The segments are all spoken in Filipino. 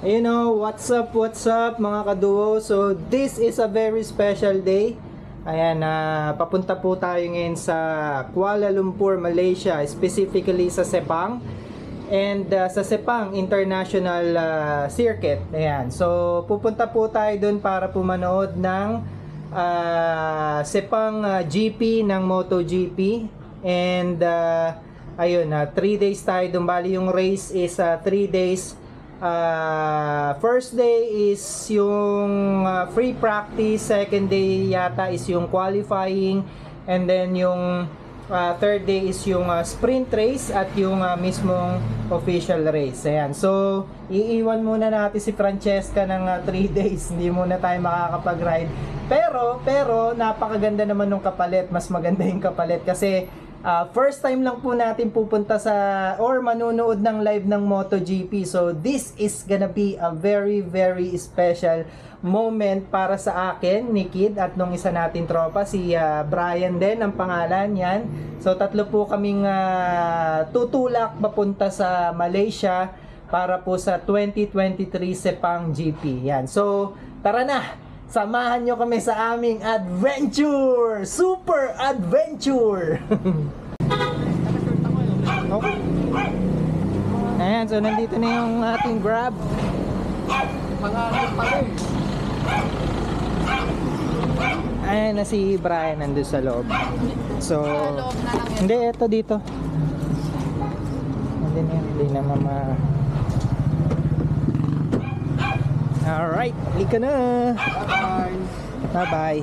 You know, what's up mga kaduo? So, this is a very special day. Ayan, papunta po tayo ngayon sa Kuala Lumpur, Malaysia, specifically sa Sepang. And sa Sepang International Circuit. Ayan, so pupunta po tayo doon para po manood ng Sepang GP ng MotoGP. And ayun, 3 days tayo doon. Bali yung race is 3 days. First day is yung free practice, second day yata is yung qualifying, and then yung third day is yung sprint race at yung mismong official race. Ayan. So, iiwan muna natin si Francesca ng 3 days. Hindi muna tayo makakapag-ride. Pero napakaganda naman ng kapalit. Mas maganda yung kapalit kasi first time lang po natin pupunta sa or manunood ng live ng MotoGP. So this is gonna be a very special moment para sa akin, ni Kid, at nung isa natin tropa, si Brian din ang pangalan yan. So tatlo po kaming tutulak papunta sa Malaysia para po sa 2023 Sepang GP. Yan. So tara na! Samahan nyo kami sa aming adventure! Super adventure! Okay. Ayan, so nandito na yung ating Grab. Ayan na si Brian nandun sa loob. So, hindi, eto dito. Hindi na mama. Alright, halika na. Bye-bye. Bye-bye.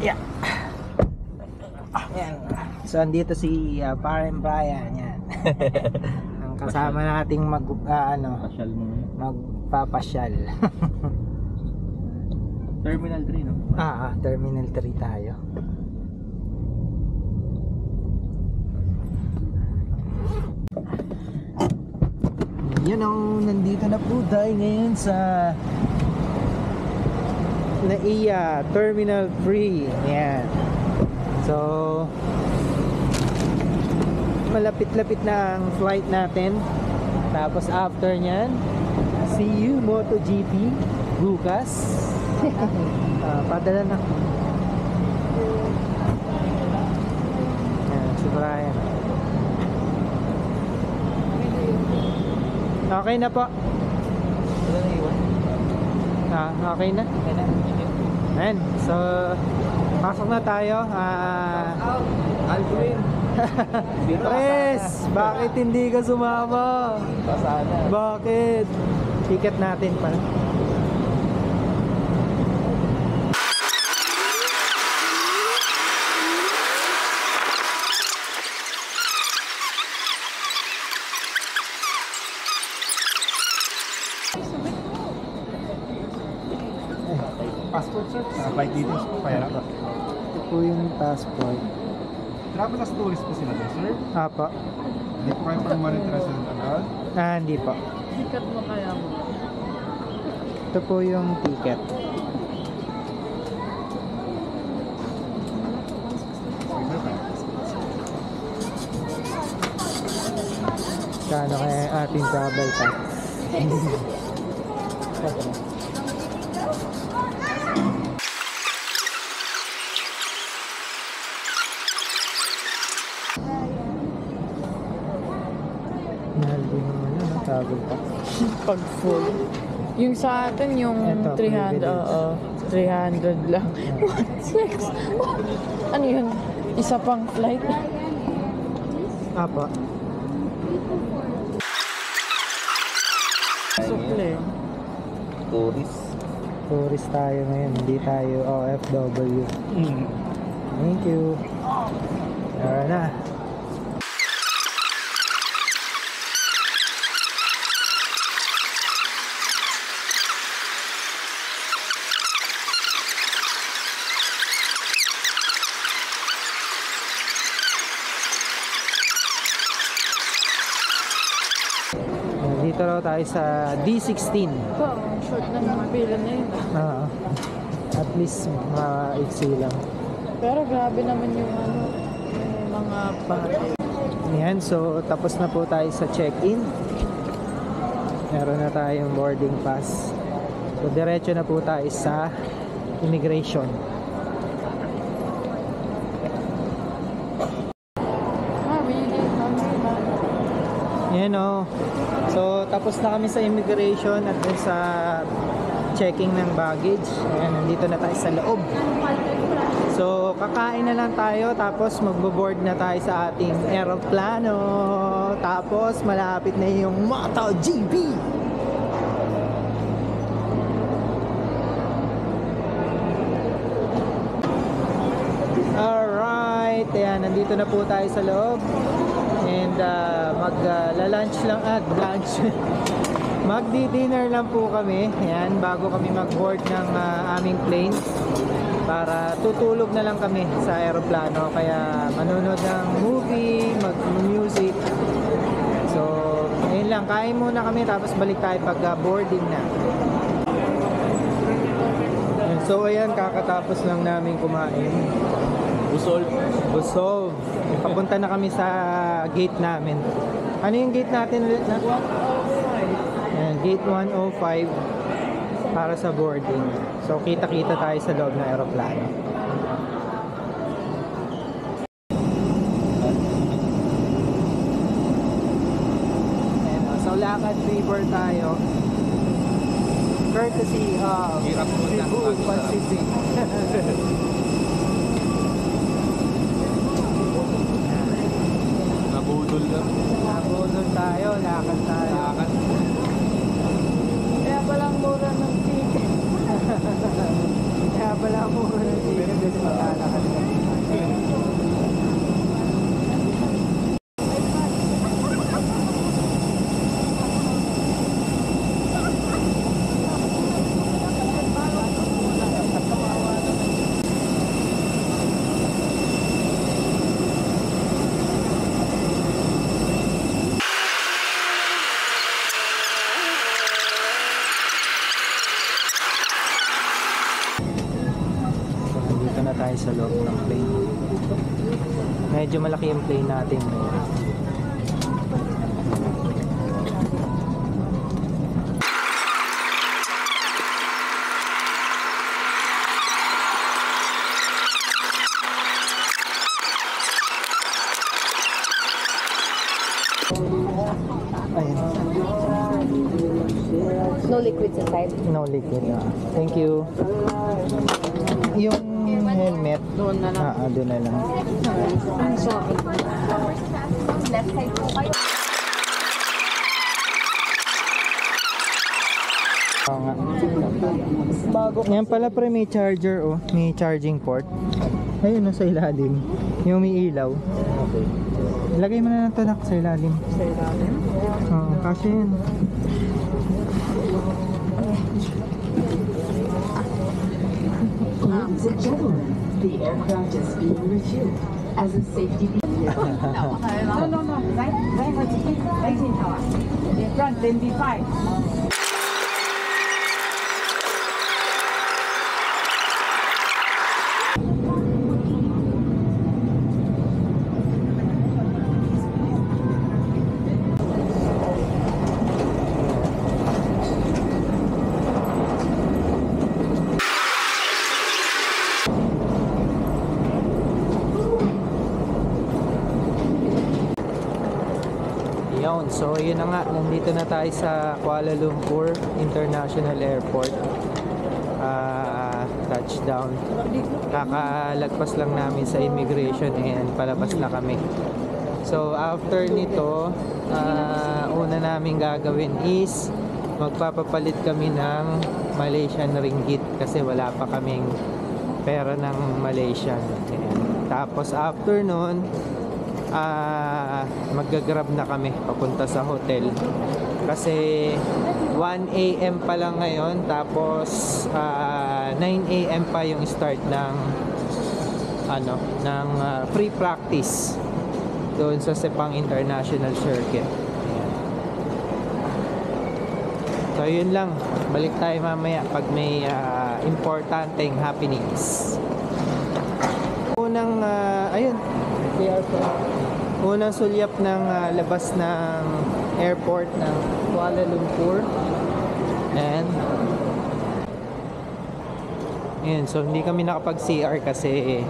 Yeah. Yan. So, andito si Parang Brian. Yan. Ang kasama nating magpapasyal. Terminal 3, no? Terminal 3 tayo. You know, nandito na po tayo ngayon sa NAIA Terminal 3. Yan. So, malapit-lapit na ang flight natin. Tapos after nyan, see you MotoGP bukas. Padala na. Yan, si Brian. Okay na po. Okay na. Ayan, so pasok na tayo. Alvin. Pres, bakit hindi ka sumama? Pasana. Bakit? Ticket natin pa. Passport, sir? Flight details po, kaya na. Ito po yung passport. Travel as tourist po sila doon, sir? Apa. Hindi po kayo permanent resident agad? Hindi po. Ticket mo kaya mo? Ito po yung ticket. Kano kaya yung ating travel pack? Mahal din naman yun, travel pack. Pag full. Yung sa atin, yung Ito, 300, privilege. 300 lang. 1.6. Ano yun? Isa pang flight? Apa. Sukle. Tourist tayo ngayon, hindi tayo OFW. Thank you. Tara na. Dito raw tayo sa D16. Short na ng pila na yun. At least maiksi lang. Pero grabe naman yung mga bate. Ayan, so tapos na po tayo sa check-in. Meron na tayong boarding pass. So diretso na po tayo sa immigration. Yan o. So tapos na kami sa immigration at dun sa checking ng baggage. Ayan, nandito na tayo sa loob. So kakain na lang tayo, tapos magbo-board na tayo sa ating eroplano. Tapos malapit na yung MotoGP. Alright, ayan, nandito na po tayo sa loob. And mag-lunch lang at lunch. Magdi-dinner lang po kami. Ayan, bago kami mag-board ng aming plane. Para tutulog na lang kami sa aeroplano. Kaya manonood ng movie, mag-music. So, ayun lang. Kain muna kami tapos balik tayo pag boarding na. So, ayan, kakatapos lang namin kumain. Busog. Papunta na kami sa gate namin. Ano yung gate natin ulit na? Ayan, gate 105 para sa boarding. So kita-kita tayo sa loob ng aeroplano. Ayan, so Lakad River tayo. Courtesy of Cebu Pacific. Nabudol na. Nabudol tayo, lakad tayo. Kaya palang mura ng ticket. Kaya pala ako ng ticket kasi maglalakad na. Tayo sa loob ng plane. Medyo malaki yung plane natin. Ayan. No liquids inside. No liquid. Thank you. Yung helmet. Doon na lang. Doon na lang. Sorry. Left side po kayo. Oo nga. Bago. Yan pala pre, may charger oh. May charging port. Ayun nasa ilalim. Yung may ilaw. Okay. Lagay mo na ng tanak sa ilalim. Sa ilalim? Oo, kasi yun. Ladies and gentlemen, the aircraft is being refueled as a safety. No. 来进头啊，你转25。Yun, so yun na nga, nandito na tayo sa Kuala Lumpur International Airport. Touchdown. Kakalagpas lang namin sa immigration and palabas na kami. So after nito, una namin gagawin is magpapapalit kami ng Malaysian ringgit kasi wala pa kaming pera ng Malaysian. Ayan. Tapos after nun, magga-grab na kami papunta sa hotel kasi 1 AM pa lang ngayon, tapos 9 AM pa yung start ng free practice doon sa Sepang International Circuit. Ayan. So yun lang, balik tayo mamaya pag may importanteng happenings. Unang ayun, unang sulyap ng labas ng airport ng Kuala Lumpur. And yun, so hindi kami nakapag-CR kasi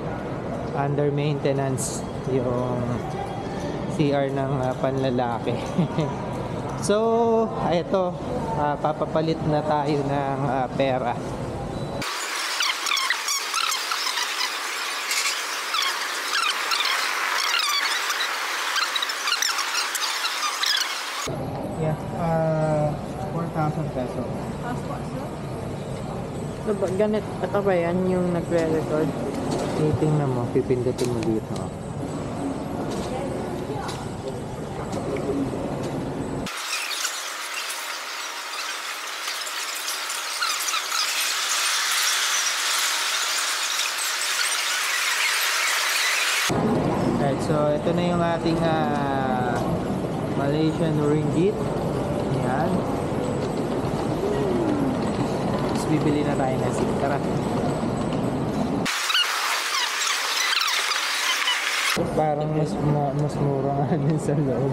under maintenance yung CR ng panlalaki. So, ito, papapalit na tayo ng pera. Yeah, 4,000 pesos. Diba, ganit, ito ba yan yung nagre-record? Tingnan mo, pipindutin mo dito. Alright, so ito na yung ating Malaysian ringgit. Ayan. Tapos bibili na tayo ng SIM. Tara. Parang mas mura nga din sa loob.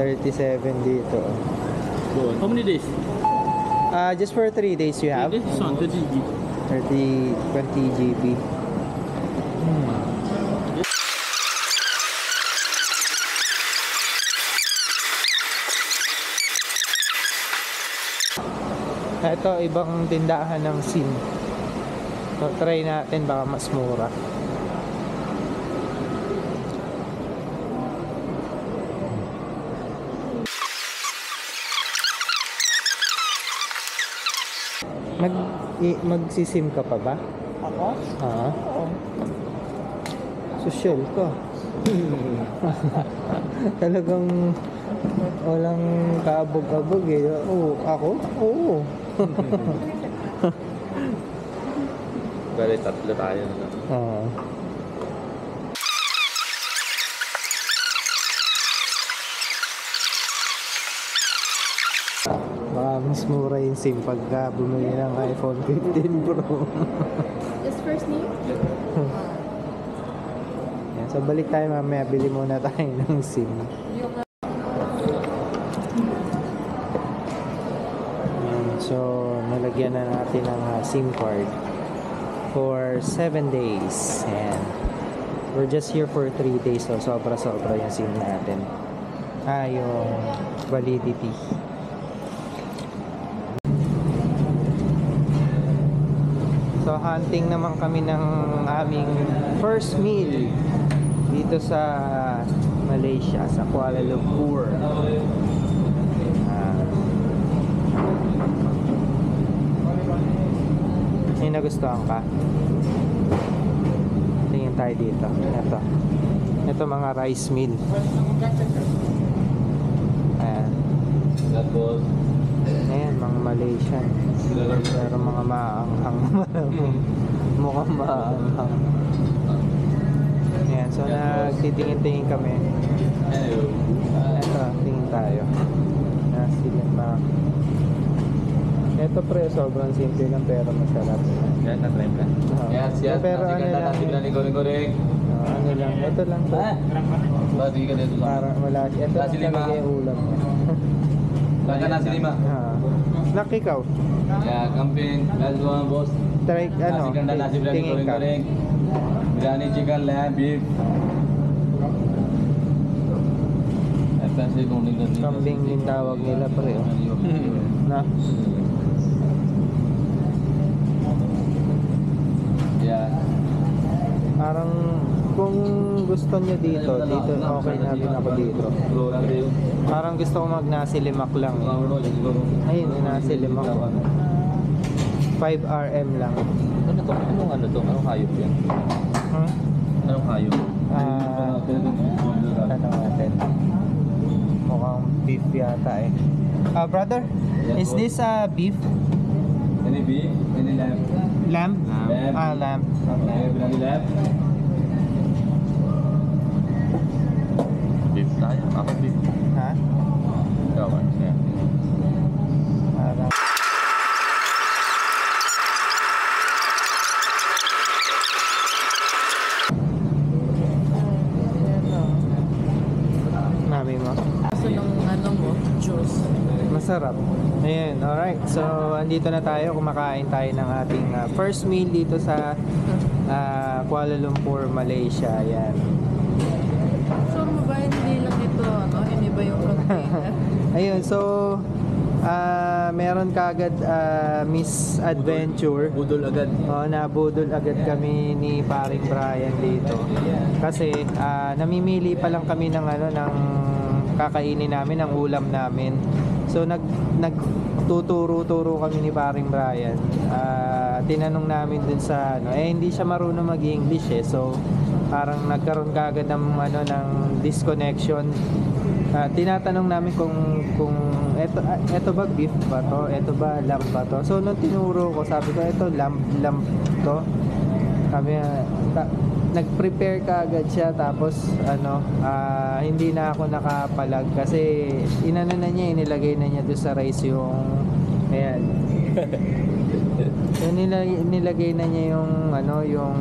37 dito. Good. How many days? Just for 3 days you have? This is on 30 GB. 20 GB. Ito, ibang tindahan ng SIM. So, try natin, baka mas mura. Magsisim ka pa ba? Ako? Ha? Oo. Social ka. Talagang walang kaabog-abog eh. Oo, ako? Oo. Bali, tatlo tayo. Oo. Baka mas mura yung SIM pagka bumili ng iPhone 15 Pro. His first name? Yan, so balik tayo mamaya, bili muna tayo ng SIM. Yan, so nalagyan na natin ng SIM card for 7 days. And we're just here for 3 days, so sobra-sobra yung SIM natin. Yung validity. So hunting naman kami ng aming first meal dito sa Malaysia, sa Kuala Lumpur. May nagustuhan ka? Tingin tayo dito. Ito mga rice meal. Ayan. Ayan, mga Malaysian. Pero mga maanghang. Mukhang maanghang. Ayan, so nagtitingin-tingin kami. Ito, tingin tayo. Nasilemak. Ito pre, sobrang simple lang pero masarap. Yan, na-try ka? Yes. Pero ano lang, goreng-goreng. ano lang, ito lang to. Bagi ka dito lang. Para wala, ito Nasi lang lima. talaga yung ulam niya. Lagyan nasi lima. Nak, ikaw, Ya, kambing, lalduan, boss. try, ano, Nasi ganda, nasi biryani, tingin ka. goreng-goreng. Biryani, chicken, lamb, beef. Ito si kuning dan. Kambing din tawag nila pre, oh. Na, Ya. parang kung gusto nyo dito okay na din ako dito. Parang gusto ko mag nasi limak lang. Ayun, yung nasi limak. 5 RM lang. Ano to? Anong hayop yan? Hmm? Anong hayop? Ano natin? Mukhang beef yata eh. Brother, is this beef? Any beef? Any lamb? Lamb? Lamb. Lamb. Okay, biryani lamb. Beef tayo. Ako beef. Ha? Ikaw, ano siya? Parang... Mami mo? Kaso nung ano Masarap. Ayan, alright. So, andito na tayo. Kumakain tayo ng ating first meal dito sa Kuala Lumpur, Malaysia. Ayan. So, ba hindi lang ito, ano? Hindi ba yung container? Ayun, so, meron kagad Miss Adventure. Budol agad. Nabudol agad kami ni paring Brian dito. Kasi, namimili pa lang kami ng ng kakainin namin, ng ulam namin. So nagtuturo-turo kami ni paring Brian. Tinanong namin dun sa hindi siya marunong mag-English So parang nagkaroon kaagad ng ng disconnection. Tinatanong namin kung eto ba beef ba to? Eto ba lamb ba to? So nung tinuro ko, sabi ko eto lamb to. Sabi nag-prepare kaagad siya, tapos hindi na ako nakapalag kasi inano na niya, inilagay na niya doon sa rice yung ayan. So, nilagay na niya yung yung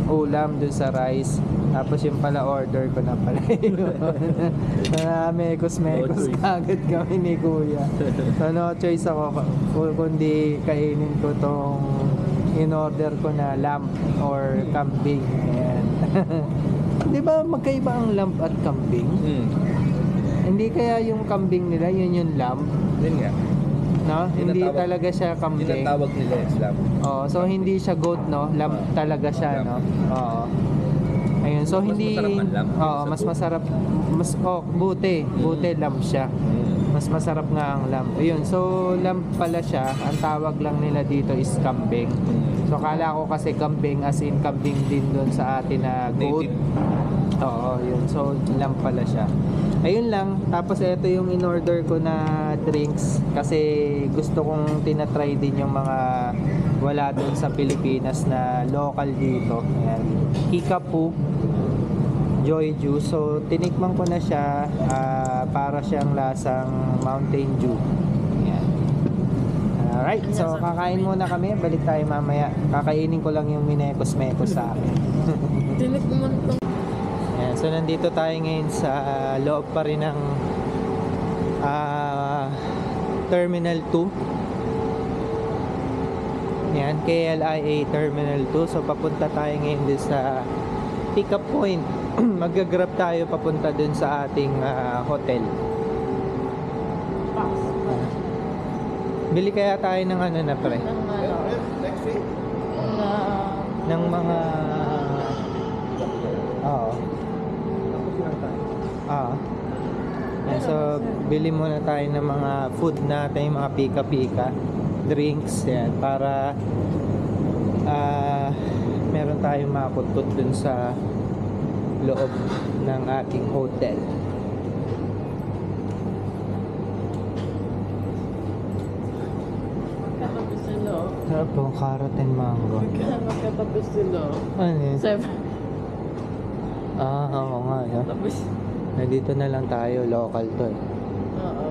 ulam doon sa rice, tapos yung pala order ko na pala yun. Mekos kaagad kami ni kuya. So no choice ako kundi kainin ko tong in-order ko na lamb or kambing. Ayan. Di ba magkaiba ang lamb at kambing? Hindi kaya yung kambing nila, yun yung lamb? Yun nga. No? Hindi talaga siya kambing. Yun ang tawag nila Islam. So hindi siya goat, no? Lamb talaga siya, no? Oo. Ayun, so Mas hindi masarap ang lamb sa mas goat. masarap buti lamb siya. Mas masarap nga ang lamb. Ayun, so lamb pala siya. Ang tawag lang nila dito is kambing. So kala ko kasi kambing as in kambing din doon sa atin na goat. Native. Oo, yun. So lamb pala siya. Ayun lang. Tapos ito yung in-order ko na drinks kasi gusto kong tinatry din yung mga wala doon sa Pilipinas na local dito. Ayan. Kickapoo Joy Juice. So tinikman ko na siya, para siyang lasang Mountain Dew. Ayan. Alright, so kakain muna kami. Balik tayo mamaya. Kakainin ko lang yung minekos-mekos sa akin. Tinikman ko. Ayan, so nandito tayo ngayon sa loob pa rin ng Terminal 2. Ayan, KLIA Terminal 2. So papunta tayo ngayon din sa pick-up point. Mag-grab tayo papunta dun sa ating hotel. Bili kaya tayo ng na pre? Ng mga so bili muna tayo ng mga food natin, yung mga pika-pika, drinks, yan, para meron tayong makutut dun sa loob ng ating hotel. Magkatabi sila. Sarap po, carrot and mango. Magkatabi sila. Ano yun? 7. Oo nga, no? Tapos, Nandito na lang tayo, local to eh. oo.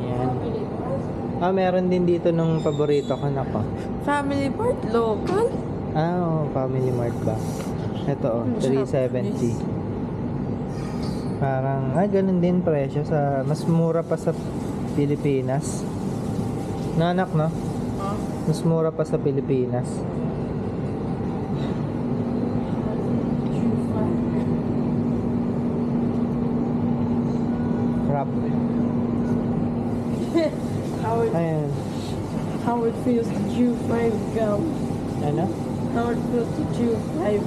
Yan. Meron din dito nung paborito ko na pa. Family Mart, local? Family Mart ba? Ito, 370. Parang, ganun din presyo sa, mas mura pa sa Pilipinas. Nanak, no? Mas mura pa sa Pilipinas. Wrap. Ayan. How it feels to chew 5 gum. Ano? How it feels to chew 5.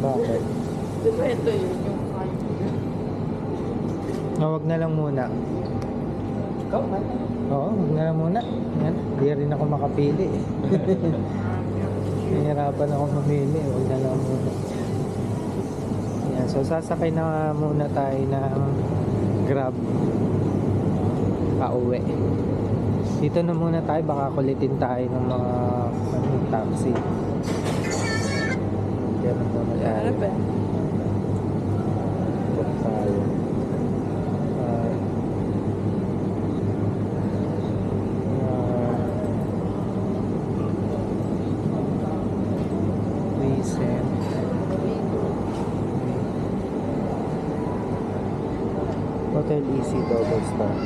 Bakit? Diba ito yun yung 5? Wag na lang muna. Ikaw ba? Oo, wag na lang muna. Yan. Di rin ako makapili eh. Nahihirapan ako mamili. Wag na lang muna. Yan. So sasakay na muna tayo ng Grab pauwi. Dito na muna tayo. Baka kulitin tayo ng mga taxi. Diyan na muna tayo. Ano ba? Diyan tayo. double star.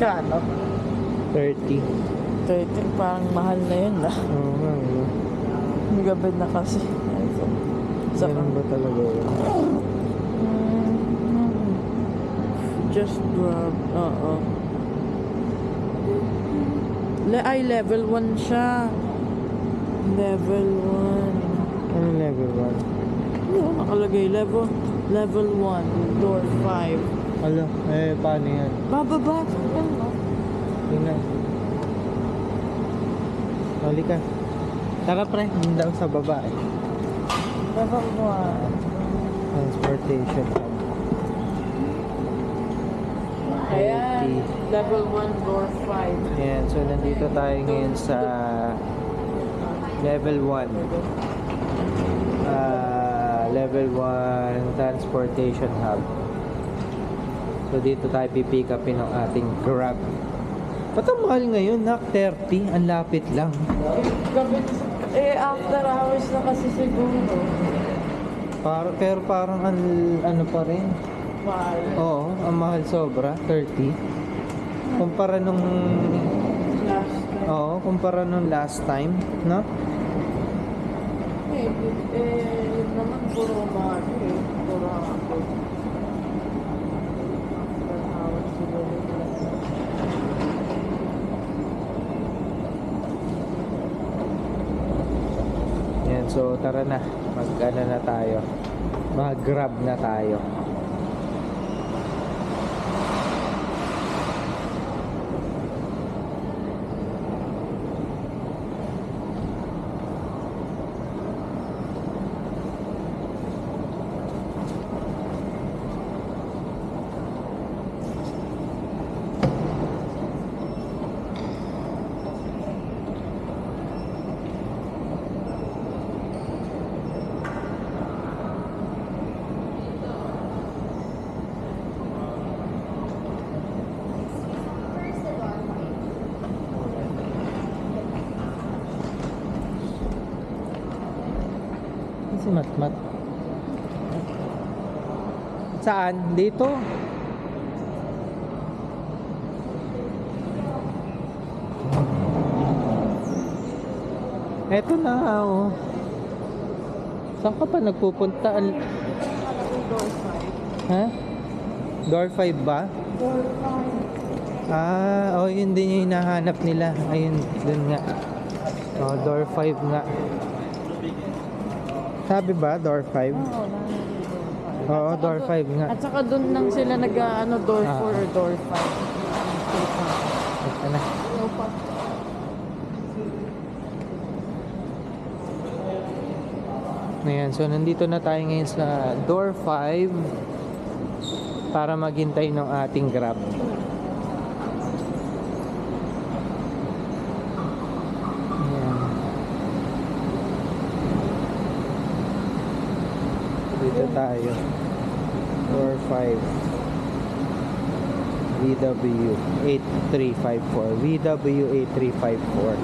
Kano? 30. 30, parang mahal na yun ah. Oo nga, no? Ang gabi na kasi. Ganun ba talaga yun? Just grab. Oo. Ay, level 1 siya. Level 1. Ano level 1? Ano, nakalagay level 1, door 5. Alo, paano yan? Bababa. Ano? Tingnan. Hali ka. Tara pre, hindi daw sa baba eh. Level 1. Transportation hub. Ayan. Level 1, door 5. Ayan, so nandito tayo ngayon sa level 1. Level 1 transportation hub. So dito tayo pipick upin ng ating Grab. Ba't ang mahal ngayon, nak? 30? Ang lapit lang. Gabi, after hours na kasi siguro. Pero parang ano pa rin. Mahal. Oo, ang mahal sobra, 30. Kumpara nung Last time. kumpara nung last time, no? Maybe. Yun naman puro mahal eh. Puro ako. After hours siguro. Yan, so tara na. Mag-ano na tayo. Mag-grab na tayo. Si Matmat. Saan? Dito? Eto na, oh. Saan ka pa nagpupunta? Door 5. Ha? Door 5 ba? Door 5. Yun din yung hinahanap nila. Ayun, dun nga. Oh, door 5 nga. Sabi ba, door 5? Oo, door 5 nga. At saka doon lang sila door 4 or door 5. Ito na. No pa. Ayan, so nandito na tayo ngayon sa door 5 para maghintay ng ating Grab. Ayan. Dito tayo. Door 5. VW 8354. VW 8354.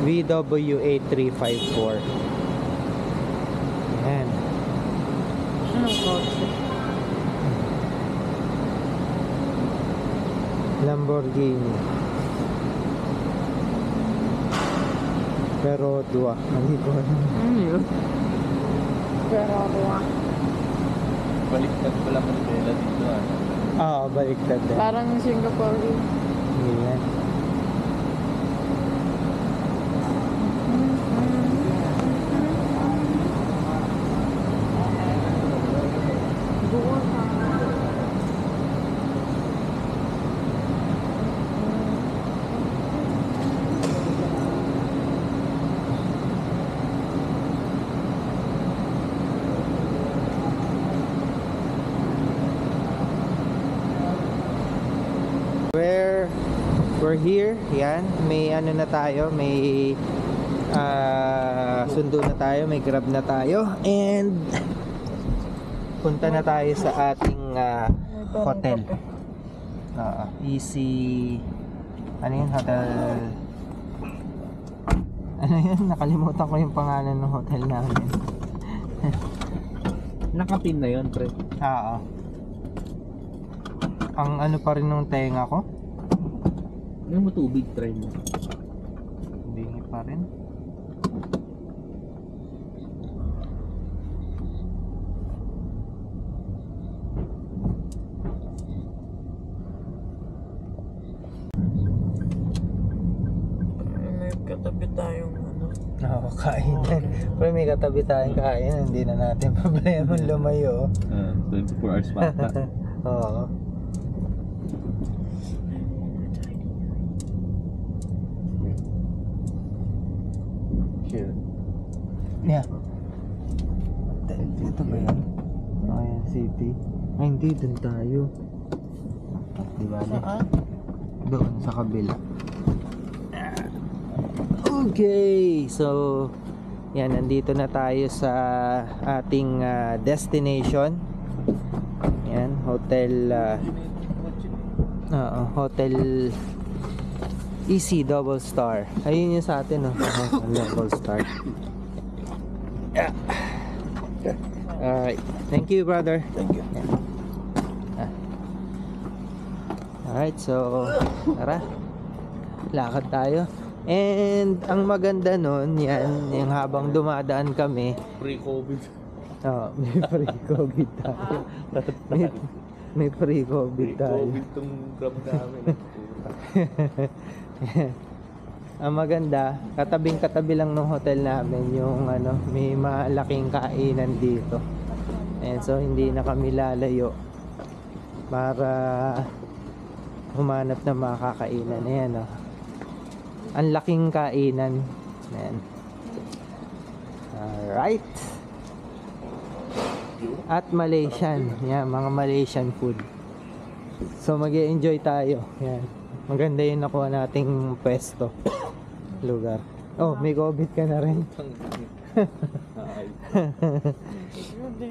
VW8354. Ayan. Anong kotse? Lamborghini. Pero dua. Hindi ko alam. Ano yun? Pero ako Baliktad pala Mandela dito ah. Baliktad din. parang Singapore yun. Yan. We're here, yan, may ano na tayo, may sundo na tayo, may grab na tayo, and punta na tayo sa ating hotel. Easy, ano yun, hotel, ano yun, nakalimutan ko yung pangalan ng hotel namin. Nakapin na yun, pre. Ang ano pa rin nung tenga ko, Yung matubig, try mo. bingi pa rin. May katabi tayong ano. Kainan. Pero may katabi tayong kainan, hindi na natin problema lumayo. 24 hours pa. Oo. Sure. Yeah. Dito ba yan? Ayan, city. Ay, hindi. Doon tayo. Di ba? Saan? Doon, sa kabila. Okay. So, yan. Nandito na tayo sa ating destination. Yan. Hotel Hotel Easy Double Star. Ayun yung sa atin, no? Double Star. Yeah. Alright. Thank you, brother. Thank you. Alright, so tara. Lakad tayo. And ang maganda nun, yan, yung habang dumadaan kami, Pre-COVID. may pre-COVID tayo. may pre-COVID tayo. Pre-COVID tong grab namin. Ang maganda, katabing-katabi lang ng hotel namin yung ano, may malaking kainan dito. And so hindi na kami lalayo para humanap ng mga kakainan. Ayan, oh. Ang laking kainan. Ayan. Alright. At Malaysian. Yan, mga Malaysian food. So mag-e-enjoy tayo. Yan. Maganda yung nakuha nating pwesto. Lugar. Oh, may COVID ka na rin.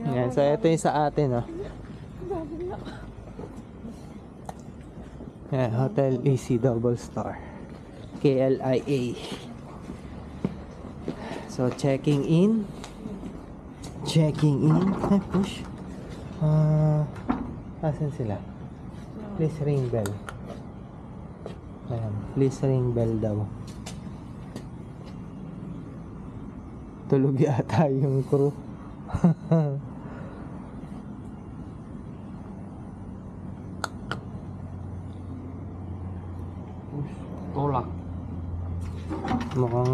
Yan, so ito yung sa atin, oh. Yan, Hotel Easy Double Star. KLIA. So checking in. Checking in. Ay, push. Asan sila? Please ring bell. Ayan, please ring bell daw. Tulog yata yung crew. Tolak. Mukhang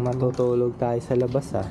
matutulog tayo sa labas, ah.